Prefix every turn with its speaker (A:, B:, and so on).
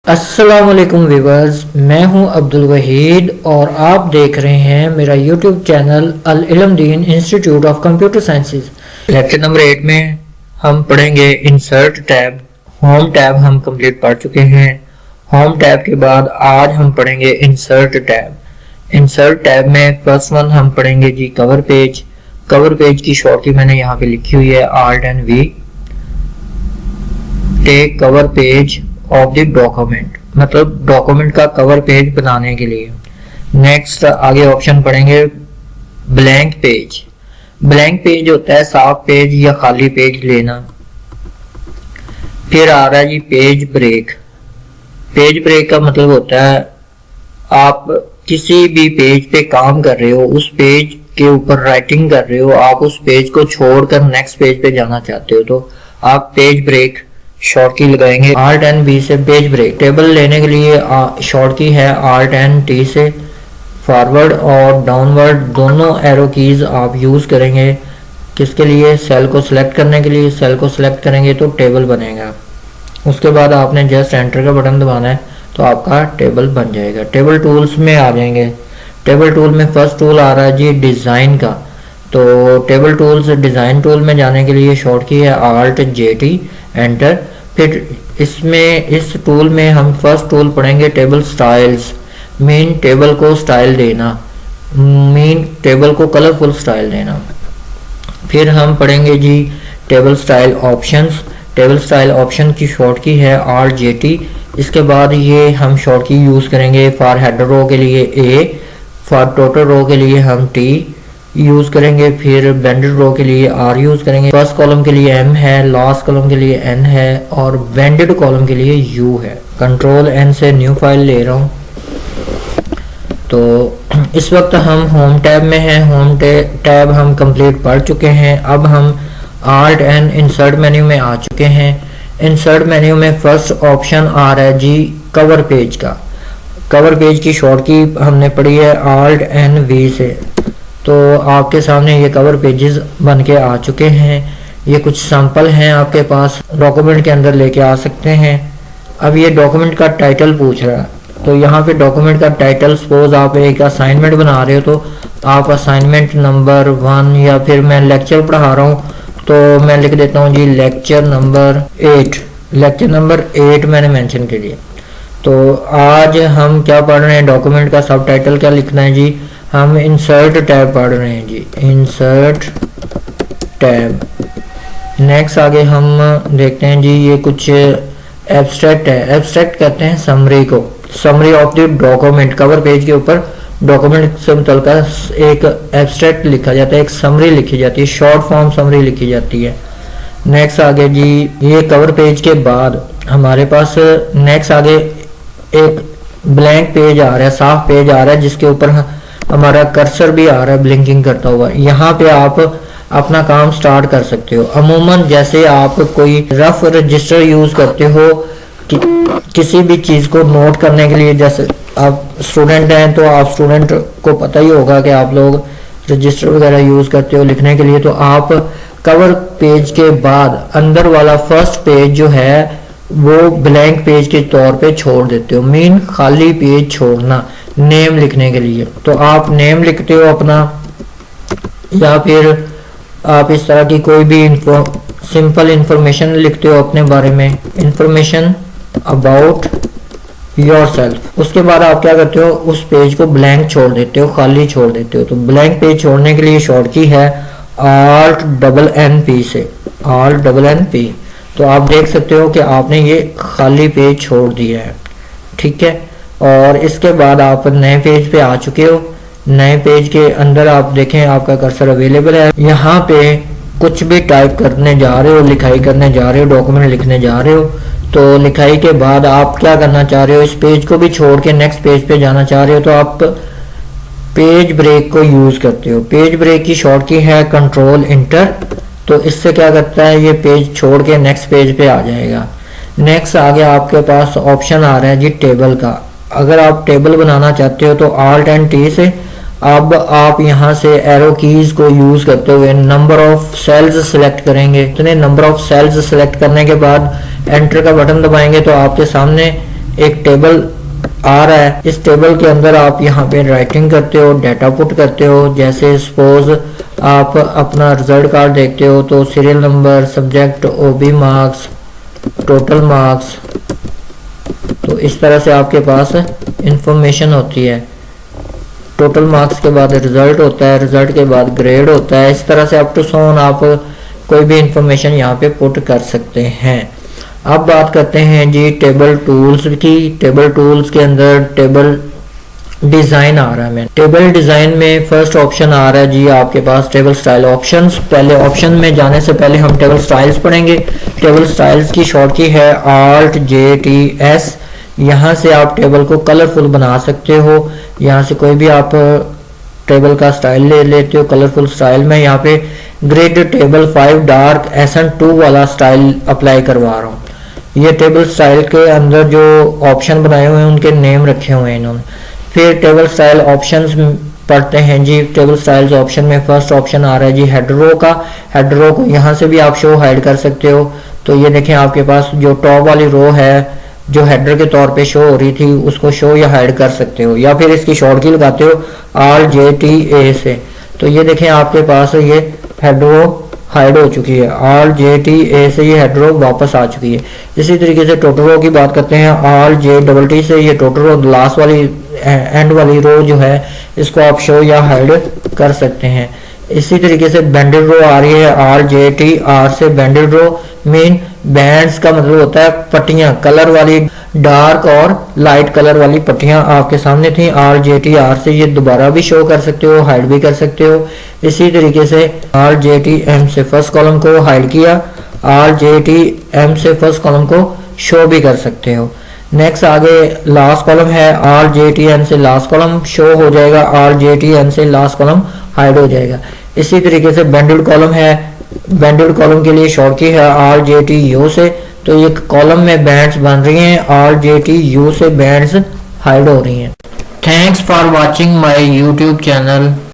A: अस्सलाम वालेकुम व्यूवर्स, मैं हूं अब्दुल वहीद और आप देख रहे हैं मेरा यूट्यूब चैनल अल इल्म दीन institute of computer sciences. Lecture number 8 में हम पढ़ेंगे इंसर्ट टैब। होम टैब हम कंप्लीट पढ़ चुके हैं। होम टैब के बाद आज हम पढ़ेंगे इंसर्ट टैब। इंसर्ट टैब में फर्स्ट वन हम पढ़ेंगे जी कवर पेज। कवर पेज की शॉर्टकट मैंने यहाँ पे लिखी हुई है Alt and V। Take cover page of the document, मतलब डॉक्यूमेंट का कवर पेज बनाने के लिए। नेक्स्ट आगे ऑप्शन पढ़ेंगे ब्लैंक पेज। ब्लैंक पेज होता है साफ पेज या खाली पेज लेना। फिर आ रहा है जी पेज ब्रेक। पेज ब्रेक का मतलब होता है आप किसी भी पेज पे काम कर रहे हो, उस पेज के ऊपर राइटिंग कर रहे हो, आप उस पेज को छोड़कर नेक्स्ट पेज पे जाना चाहते हो तो आप पेज ब्रेक शॉर्ट की लगाएंगे Alt and V से। पेज ब्रेक टेबल लेने के लिए शॉर्ट की है Alt and T से। फॉरवर्ड और डाउनवर्ड दोनों एरो कीज आप यूज करेंगे किसके लिए? सेल को सिलेक्ट करने के लिए। सेल को सिलेक्ट करेंगे तो टेबल बनेगा। उसके बाद आपने जस्ट एंटर का बटन दबाना है तो आपका टेबल बन जाएगा। टेबल टूल्स में आ जाएंगे। टेबल टूल में फर्स्ट टूल आ रहा है जी डिजाइन का। तो टेबल टूल्स डिजाइन टूल में जाने के लिए शॉर्ट की है Alt JT एंटर। फिर इसमें इस टूल में हम फर्स्ट टूल पढ़ेंगे टेबल स्टाइल्स। मेन टेबल को स्टाइल देना, मेन टेबल को कलरफुल स्टाइल देना। फिर हम पढ़ेंगे जी table style options. Table style option की शॉर्ट की है Alt JT। इसके बाद ये हम शॉर्ट की यूज करेंगे फॉर हेडर रो के लिए A, फॉर टोटल रो के लिए हम T यूज करेंगे, फिर बेंडेड रो के लिए R यूज करेंगे, फर्स्ट कॉलम के लिए M है, लास्ट कॉलम के लिए N है और बेंडेड कॉलम के लिए U है। कंट्रोल N से न्यू फाइल ले रहा हूँ। तो इस वक्त हम होम टैब में हैं। होम टैब हम कंप्लीट पढ़ चुके हैं। अब हम Alt and इंसर्ट मेन्यू में आ चुके हैं। इंसर्ट मेन्यू में फर्स्ट ऑप्शन आ रहा है जी कवर पेज का। कवर पेज की शॉर्ट की हमने पढ़ी है Alt and V से। तो आपके सामने ये कवर पेजेस बन के आ चुके हैं। ये कुछ सैंपल हैं, आपके पास डॉक्यूमेंट के अंदर लेके आ सकते हैं। अब ये डॉक्यूमेंट का टाइटल पूछ रहा है तो यहाँ पे डॉक्यूमेंट का टाइटल, सपोज आप एक असाइनमेंट बना रहे हो तो आप असाइनमेंट नंबर 1 या फिर मैं लेक्चर पढ़ा रहा हूँ तो मैं लिख देता हूँ जी लेक्चर नंबर 8। लेक्चर नंबर 8 मैंने मेंशन कर दिया। तो आज हम क्या पढ़ रहे हैं? डॉक्यूमेंट का सब टाइटल क्या लिखना है जी? हम इंसर्ट टैब पढ़ रहे हैं जी, इंसर्ट टैब। नेक्स्ट आगे हम देखते हैं जी ये कुछ एब्स्ट्रैक्ट है। एब्स्ट्रैक्ट कहते हैं समरी को, summary of the document. Cover page के ऊपर डॉक्यूमेंट से मुतल्लिका एक एब्स्ट्रैक्ट लिखा जाता है, एक समरी लिखी जाती है, शॉर्ट फॉर्म समरी लिखी जाती है। नेक्स्ट आगे जी ये कवर पेज के बाद हमारे पास नेक्स्ट आगे एक ब्लैंक पेज आ रहा है, साफ पेज आ रहा है जिसके ऊपर हमारा कर्सर भी आ रहा है ब्लिंकिंग करता हुआ। यहाँ पे आप अपना काम स्टार्ट कर सकते हो। अमूमन जैसे आप कोई रफ रजिस्टर यूज करते हो किसी भी चीज को नोट करने के लिए, जैसे आप स्टूडेंट हैं तो आप स्टूडेंट को पता ही होगा कि आप लोग रजिस्टर वगैरह यूज करते हो लिखने के लिए। तो आप कवर पेज के बाद अंदर वाला फर्स्ट पेज जो है वो ब्लैंक पेज के तौर पे छोड़ देते हो। मीन खाली पेज छोड़ना नेम लिखने के लिए। तो आप नेम लिखते हो अपना, या फिर आप इस तरह की कोई भी सिंपल इंफॉर्मेशन लिखते हो अपने बारे में, इंफॉर्मेशन अबाउट योरसेल्फ। उसके बाद आप क्या करते हो? उस पेज को ब्लैंक छोड़ देते हो, खाली छोड़ देते हो। तो ब्लैंक पेज छोड़ने के लिए शॉर्ट की है Alt+N+P से, Alt+N+P। तो आप देख सकते हो कि आपने ये खाली पेज छोड़ दिया है, ठीक है। और इसके बाद आप नए पेज पे आ चुके हो। नए पेज के अंदर आप देखें आपका कर्सर अवेलेबल है। यहाँ पे कुछ भी टाइप करने जा रहे हो, लिखाई करने जा रहे हो, डॉक्यूमेंट लिखने जा रहे हो तो लिखाई के बाद आप क्या करना चाह रहे हो? इस पेज को भी छोड़ के नेक्स्ट पेज पे जाना चाह रहे हो तो आप पेज ब्रेक को यूज करते हो। पेज ब्रेक की शॉर्ट की है कंट्रोल इंटर। तो इससे क्या करता है? ये पेज छोड़ के नेक्स्ट पेज पे आ जाएगा। नेक्स्ट आगे आपके पास ऑप्शन आ रहा है जी टेबल का। अगर आप टेबल बनाना चाहते हो तो Alt and T से अब आप यहाँ से एरो कीज को यूज करते हुए नंबर ऑफ सेल्स सिलेक्ट करेंगे। तो नंबर ऑफ सेल्स सिलेक्ट करने के बाद एंटर का बटन दबाएंगे तो आपके सामने एक टेबल आ रहा है। इस टेबल के अंदर आप यहाँ पे राइटिंग करते हो, डाटा पुट करते हो। जैसे सपोज आप अपना रिजल्ट कार्ड देखते हो तो सीरियल नंबर, सब्जेक्ट, ओबी मार्क्स, टोटल मार्क्स, तो इस तरह से आपके पास इंफॉर्मेशन होती है। टोटल मार्क्स के बाद रिजल्ट होता है, रिजल्ट के बाद ग्रेड होता है। इस तरह से अप टू सोन आप कोई भी इंफॉर्मेशन यहाँ पे पुट कर सकते हैं। अब बात करते हैं जी टेबल टूल्स की। टेबल टूल्स के अंदर टेबल डिजाइन आ रहा है। मैं टेबल डिजाइन में फर्स्ट ऑप्शन आ रहा है जी आपके पास टेबल स्टाइल ऑप्शंस। पहले ऑप्शन में जाने से पहले हम टेबल स्टाइल्स पढ़ेंगे। टेबल स्टाइल्स की शॉर्ट की है ALT-JTS। यहाँ से आप टेबल को कलरफुल बना सकते हो। यहाँ से कोई भी आप टेबल का स्टाइल ले लेते हो कलरफुल स्टाइल में। यहाँ पे ग्रिड टेबल 5 डार्क SN2 वाला स्टाइल अप्लाई करवा रहा हूँ। ये टेबल स्टाइल के अंदर जो ऑप्शन बनाए हुए हैं उनके नेम रखे हुए हैं इन्होंने। फिर टेबल स्टाइल ऑप्शंस पढ़ते हैं जी। टेबल स्टाइल्स ऑप्शन में फर्स्ट ऑप्शन आ रहा है जी हेडर रो का। हेडर रो को यहाँ से भी आप शो हाइड कर सकते हो। तो ये देखें आपके पास जो टॉप वाली रो है जो हेडर के तौर पे शो हो रही थी उसको शो या हाइड कर सकते हो, या फिर इसकी शॉर्ट की लगाते हो ALT-JTA से। तो ये देखें आपके पास ये हेडर रो हाइड हो चुकी है। ALT-JTA से ये हेडर रो वापस आ चुकी है। इसी तरीके से टोटल रो की बात करते हैं। ALT-JTT से ये टोटल रो लास्ट वाली एंड वाली रो जो है इसको आप शो या हाइड कर सकते हैं। इसी तरीके से बैंडेड रो आ रही है ALT-JTR से। बैंडेड रो मीन बैंड्स का मतलब होता है पट्टियां, कलर वाली डार्क और लाइट कलर वाली पट्टियां आपके सामने थी। ALT-JTR से ये दोबारा भी शो कर सकते हो, हाइड भी कर सकते हो। इसी तरीके से ALT-JTM से फर्स्ट कॉलम को हाइड किया, ALT-JTM से फर्स्ट कॉलम को शो भी कर सकते हो। नेक्स्ट आगे लास्ट कॉलम है ALT-JTN से लास्ट कॉलम शो हो जाएगा, ALT-JTN से लास्ट कॉलम हाइड हो जाएगा। इसी तरीके से बैंडेड कॉलम है। बैंडेड कॉलम के लिए शॉर्ट की है ALT-JTU से। तो ये कॉलम में बैंड्स बन रही हैं, ALT-JTU से बैंड्स हाइड हो रही हैं। Thanks for watching my YouTube channel.